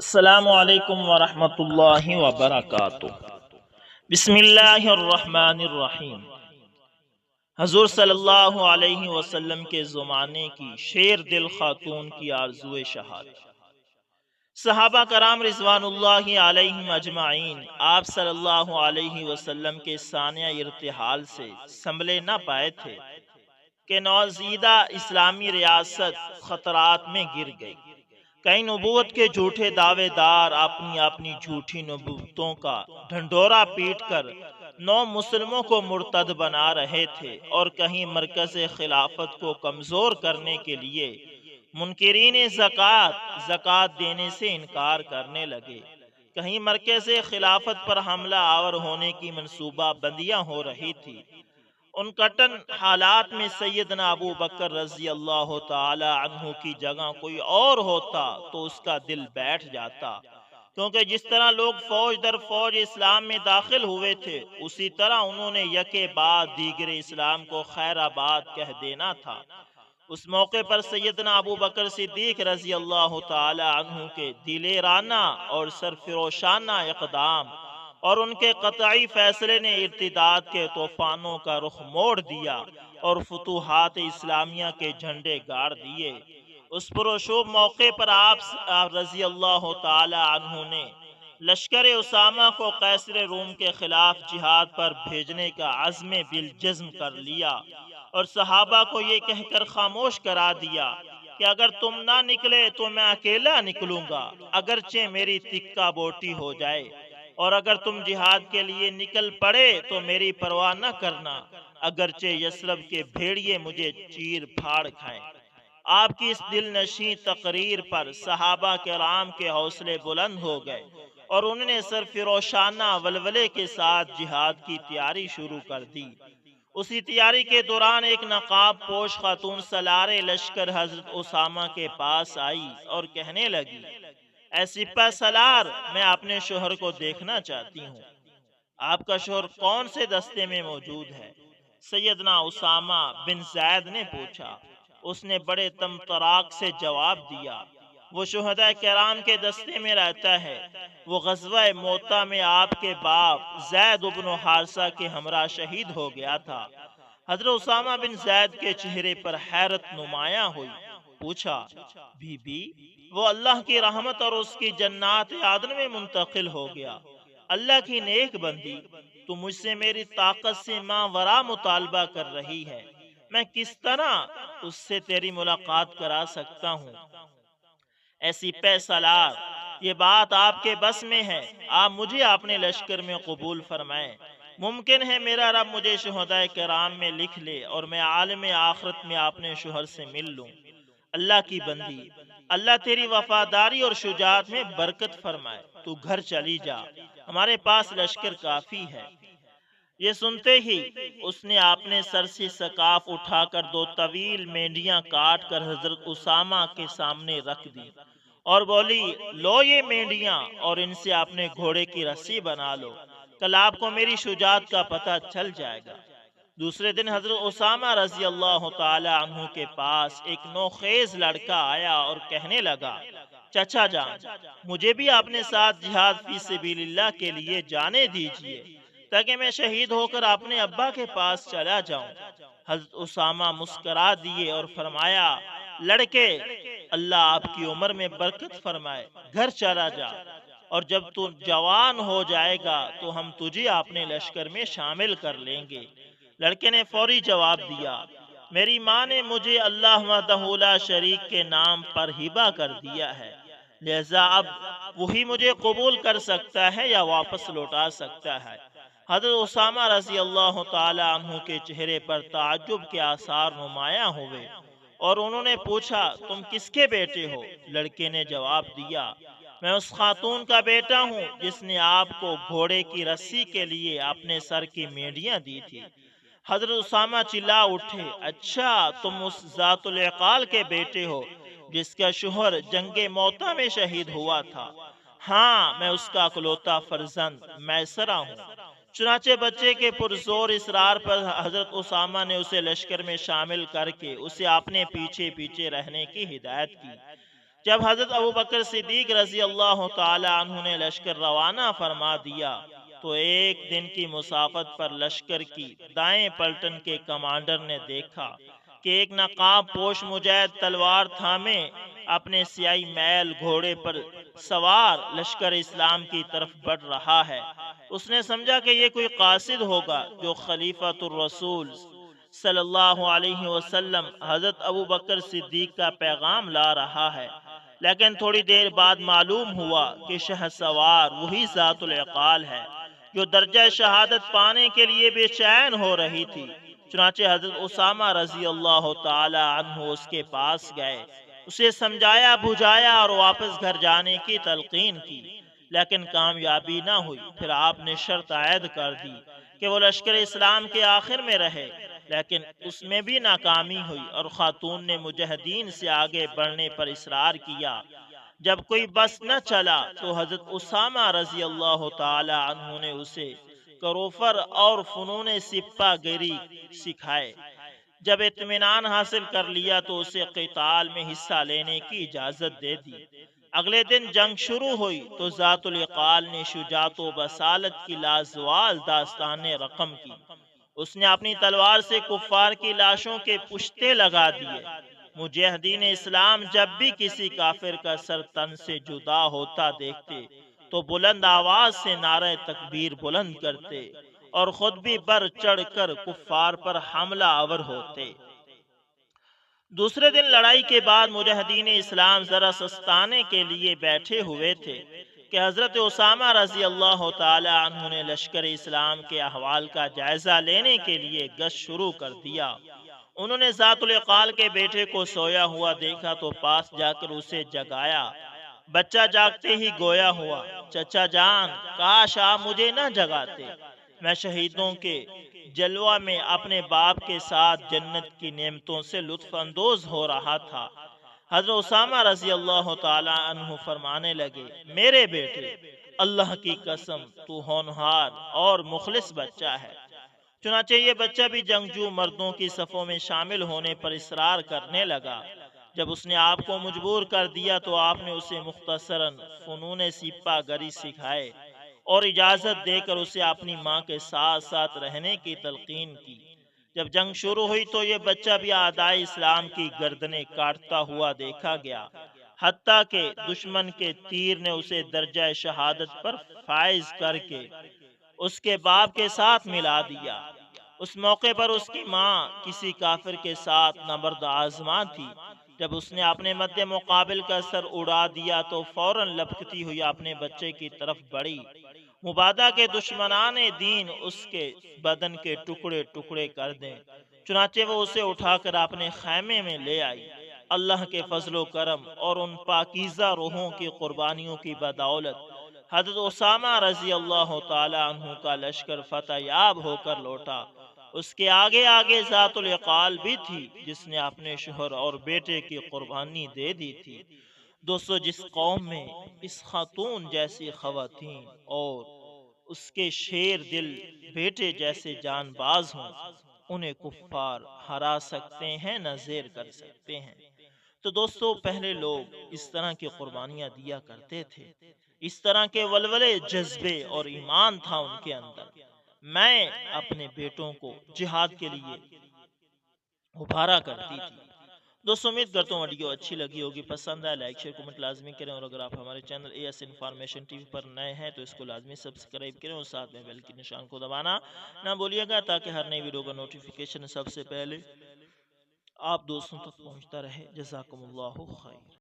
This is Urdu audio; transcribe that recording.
السلام علیکم ورحمۃ اللہ وبرکاتہ۔ بسم اللہ الرحمن الرحیم۔ حضور صلی اللہ علیہ وسلم کے زمانے کی شیر دل خاتون کی آرزو شہادت۔ صحابہ کرام رضوان اللہ علیہم اجمعین آپ صلی اللہ علیہ وسلم کے ثانیہ ارتحال سے سنبھلے نہ پائے تھے کہ نوزیدہ اسلامی ریاست خطرات میں گر گئی۔ کئی نبوت کے جھوٹے دعوے دار اپنی اپنی جھوٹی نبوتوں کا ڈھنڈورا پیٹ کر نو مسلموں کو مرتد بنا رہے تھے، اور کہیں مرکز خلافت کو کمزور کرنے کے لیے منکرین زکوٰۃ دینے سے انکار کرنے لگے۔ کہیں مرکز خلافت پر حملہ آور ہونے کی منصوبہ بندیاں ہو رہی تھی۔ ان کٹن حالات میں سیدنا ابو بکر رضی اللہ تعالی عنہ کی جگہ کوئی اور ہوتا تو اس کا دل بیٹھ جاتا، کیونکہ جس طرح لوگ فوج در فوج اسلام میں داخل ہوئے تھے، اسی طرح انہوں نے یکے بعد دیگر اسلام کو خیر آباد کہہ دینا تھا۔ اس موقع پر سیدنا ابو بکر صدیق رضی اللہ تعالی عنہ کے دلیرانہ اور سرفروشانہ اقدام اور ان کے قطعی فیصلے نے ارتداد کے طوفانوں کا رخ موڑ دیا اور فتوحات اسلامیہ کے جھنڈے گاڑ دیے۔ اس پرشوب موقع پر آپ رضی اللہ تعالی عنہ نے لشکر اسامہ کو قیصر روم کے خلاف جہاد پر بھیجنے کا عزم بالجزم کر لیا، اور صحابہ کو یہ کہہ کر خاموش کرا دیا کہ اگر تم نہ نکلے تو میں اکیلا نکلوں گا، اگرچہ میری تکہ بوٹی ہو جائے، اور اگر تم جہاد کے لیے نکل پڑے تو میری پرواہ نہ کرنا، اگرچہ یثرب کے بھیڑیے مجھے چیر پھاڑ کھائیں۔ آپ کی اس دل نشیں تقریر پر صحابہ کرام کے حوصلے بلند ہو گئے، اور انہوں نے سرفروشانہ ولولے کے ساتھ جہاد کی تیاری شروع کر دی۔ اسی تیاری کے دوران ایک نقاب پوش خاتون سالار لشکر حضرت اسامہ کے پاس آئی اور کہنے لگی، اے سپہ سالار، میں اپنے شوہر کو دیکھنا چاہتی ہوں۔ آپ کا شوہر کون سے دستے میں موجود ہے؟ سیدنا اسامہ بن زید نے پوچھا۔ اس نے بڑے تمطراق سے جواب دیا، وہ شہداء کرام کے دستے میں رہتا ہے۔ وہ غزوہ موتہ میں آپ کے باپ زید بن حارثہ کے ہمراہ شہید ہو گیا تھا۔ حضرت اسامہ بن زید کے چہرے پر حیرت نمایاں ہوئی۔ پوچھا، بی بی، وہ اللہ کی رحمت اور اس کی جنات عدن میں منتقل ہو گیا۔ اللہ کی نیک بندی، تو مجھ سے میری طاقت سے ماوراء مطالبہ کر رہی ہے، میں کس طرح اس سے تیری ملاقات کرا سکتا ہوں؟ ایسی پہ سالار، یہ بات آپ کے بس میں ہے، آپ مجھے اپنے لشکر میں قبول فرمائیں۔ ممکن ہے میرا رب مجھے شہداء کرام میں لکھ لے اور میں عالم آخرت میں اپنے شوہر سے مل لوں۔ اللہ کی بندی، اللہ تیری وفاداری اور شجاعت میں برکت فرمائے، تو گھر چلی جا، ہمارے پاس لشکر کافی ہے۔ یہ سنتے ہی اس نے اپنے سر سے سکاف اٹھا کر دو طویل مینڈیاں کاٹ کر حضرت اسامہ کے سامنے رکھ دی اور بولی، لو یہ مینڈیاں اور ان سے اپنے گھوڑے کی رسی بنا لو، کل آپ کو میری شجاعت کا پتہ چل جائے گا۔ دوسرے دن حضرت اسامہ رضی اللہ تعالی عنہ کے پاس ایک نوخیز لڑکا آیا اور کہنے لگا، چچا جان، مجھے بھی اپنے ساتھ جہاد فی سبیل اللہ کے لیے جانے دیجیے، تاکہ میں شہید ہو کر اپنے ابا کے پاس چلا جاؤں۔ حضرت اسامہ مسکرا دیے اور فرمایا، لڑکے، اللہ آپ کی عمر میں برکت فرمائے، گھر چلا جا، اور جب تو جوان ہو جائے گا تو ہم تجھے اپنے لشکر میں شامل کر لیں گے۔ لڑکے نے فوری جواب دیا، میری ماں نے مجھے اللہ وحدہ لا شریک کے نام پر ہبہ کر دیا ہے، لہذا اب وہی مجھے قبول کر سکتا ہے یا واپس لوٹا سکتا ہے۔ حضرت اسامہ رضی اللہ تعالی عنہ کے چہرے پر تعجب کے آثار نمایاں ہوئے، اور انہوں نے پوچھا، تم کس کے بیٹے ہو؟ لڑکے نے جواب دیا، میں اس خاتون کا بیٹا ہوں جس نے آپ کو گھوڑے کی رسی کے لیے اپنے سر کی مینڈیاں دی تھی۔ حضرت اسامہ چلا اٹھے، اچھا، تم اس ذات العقال کے بیٹے ہو جس کا شوہر جنگ موتہ میں شہید ہوا تھا؟ ہاں، میں اس کا اکلوتا فرزند میسرہ ہوں۔ چنانچہ بچے کے پرزور اصرار پر حضرت اسامہ نے اسے لشکر میں شامل کر کے اسے اپنے پیچھے پیچھے رہنے کی ہدایت کی۔ جب حضرت ابو بکر صدیق رضی اللہ تعالی عنہ نے لشکر روانہ فرما دیا تو ایک دن کی مسافت پر لشکر کی دائیں پلٹن کے کمانڈر نے دیکھا کہ ایک نقاب پوش مجاہد تلوار تھامے اپنے سیاہی میل گھوڑے پر سوار لشکر اسلام کی طرف بڑھ رہا ہے۔ اس نے سمجھا کہ یہ کوئی قاصد ہوگا جو خلیفۃ الرسول صلی اللہ علیہ وسلم حضرت ابو بکر صدیق کا پیغام لا رہا ہے، لیکن تھوڑی دیر بعد معلوم ہوا کہ شہ سوار وہی ذات العقال ہے جو درجہ شہادت پانے کے لیے بے چین ہو رہی تھی۔ چنانچہ حضرت اسامہ رضی اللہ تعالی عنہ اس کے پاس گئے، اسے سمجھایا بجھایا اور واپس گھر جانے کی تلقین کی، لیکن کامیابی نہ ہوئی۔ پھر آپ نے شرط عائد کر دی کہ وہ لشکر اسلام کے آخر میں رہے، لیکن اس میں بھی ناکامی ہوئی اور خاتون نے مجاہدین سے آگے بڑھنے پر اصرار کیا۔ جب کوئی بس نہ چلا تو حضرت اسامہ رضی اللہ تعالی عنہ نے اسے کروفر اور فنون سپہ گری سکھائے۔ جب اطمینان حاصل کر لیا تو اسے قتال میں حصہ لینے کی اجازت دے دی۔ اگلے دن جنگ شروع ہوئی تو ذات العقال نے شجاعت و بصالت کی لازوال داستان رقم کی۔ اس نے اپنی تلوار سے کفار کی لاشوں کے پشتے لگا دیے۔ مجاہدین اسلام جب بھی کسی کافر کا سر تن سے جدا ہوتا دیکھتے تو بلند آواز سے نعرہ تکبیر بلند کرتے اور خود بھی بڑھ چڑھ کر کفار پر حملہ آور ہوتے۔ دوسرے دن لڑائی کے بعد مجاہدین اسلام ذرا سستانے کے لیے بیٹھے ہوئے تھے کہ حضرت اسامہ رضی اللہ تعالی عنہ نے لشکر اسلام کے احوال کا جائزہ لینے کے لیے گشت شروع کر دیا۔ انہوں نے ذات العقال کے بیٹے کو سویا ہوا دیکھا تو پاس جا کر اسے جگایا۔ بچہ جاگتے ہی گویا ہوا، چچا جان کاش آپ مجھے نہ جگاتے، میں شہیدوں کے جلوہ میں اپنے باپ کے ساتھ جنت کی نعمتوں سے لطف اندوز ہو رہا تھا۔ حضرت اسامہ رضی اللہ تعالی عنہ فرمانے لگے، میرے بیٹے اللہ کی قسم تو ہونہار اور مخلص بچہ ہے۔ چنانچہ یہ بچہ بھی جنگجو مردوں کی صفوں میں شامل ہونے پر اصرار کرنے لگا۔ جب اس نے آپ کو مجبور کر دیا تو آپ نے اسے مختصراً فنون سپہ گری سکھائے اور اجازت دے کر اسے اپنی ماں کے ساتھ ساتھ رہنے کی تلقین کی۔ جب جنگ شروع ہوئی تو یہ بچہ بھی اعدائے اسلام کی گردنیں کاٹتا ہوا دیکھا گیا، حتیٰ کہ دشمن کے تیر نے اسے درجہ شہادت پر فائز کر کے اس کے باپ کے ساتھ ملا دیا۔ اس موقع پر اس کی ماں کسی کافر کے ساتھ نبرد آزما تھی۔ جب اس نے اپنے مد مقابل کا سر اڑا دیا تو فوراً لپکتی ہوئی اپنے بچے کی طرف بڑھی۔ مبادا کے دشمنان دین اس کے بدن کے ٹکڑے ٹکڑے کر دیں، چنانچہ وہ اسے اٹھا کر اپنے خیمے میں لے آئی۔ اللہ کے فضل و کرم اور ان پاکیزہ روحوں کی قربانیوں کی بدولت حضرت اسامہ رضی اللہ تعالی عنہ کا لشکر فتح یاب ہو کر لوٹا۔ اس کے آگے آگے ذات العقال بھی تھی جس نے اپنے شوہر اور بیٹے کی قربانی دے دی تھی۔ دوستو، جس قوم میں اس خاتون جیسی خواتین اور اس کے شیر دل بیٹے جیسے جان باز ہوں، انہیں کفار ہرا سکتے ہیں نہ زیر کر سکتے ہیں۔ تو دوستو، پہلے لوگ اس طرح کی قربانیاں دیا کرتے تھے، اس طرح کے ولولے جذبے اور ایمان تھا ان کے اندر۔ میں اپنے بیٹوں کو جہاد کے لیے ابھارا کرتی تھی۔ دوستو، امید کرتا ہوں ویڈیو اچھی لگی ہوگی، پسند آئے لائک شیئر کومنٹ لازمی کریں، اور اگر آپ ہمارے چینل AS انفارمیشن TV پر نئے ہیں تو اس کو لازمی سبسکرائب کریں اور ساتھ میں بیل کے نشان کو دبانا نہ بولیے گا تاکہ ہر نئی ویڈیو کا نوٹیفیکیشن سب سے پہلے آپ دوستوں تک پہنچتا رہے۔ جزاکم اللہ خیر۔